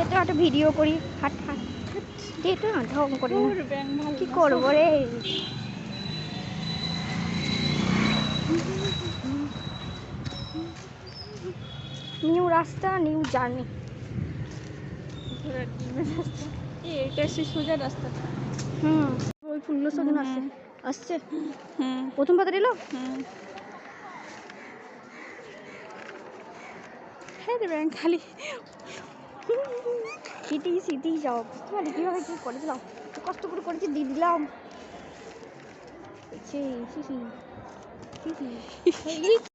হাঁটতে হাঁটে ভিডিও করি, হাঁট হাঁট যেটা না ঢং করি না, কি করবো রে। নিউ রাস্তা, নিউ জার্নি। এটা সে সোজা রাস্তাটা। ওই ফুলগুলো সব আসছে আসছে। হুম প্রথম পাতা এলো। হ্যাঁ রে ব্যাং খালি সিটি সিটি যাও, বুঝতে পারি কীভাবে কী করেছিলাম, কষ্ট করে করেছি, দিয়ে দিলাম।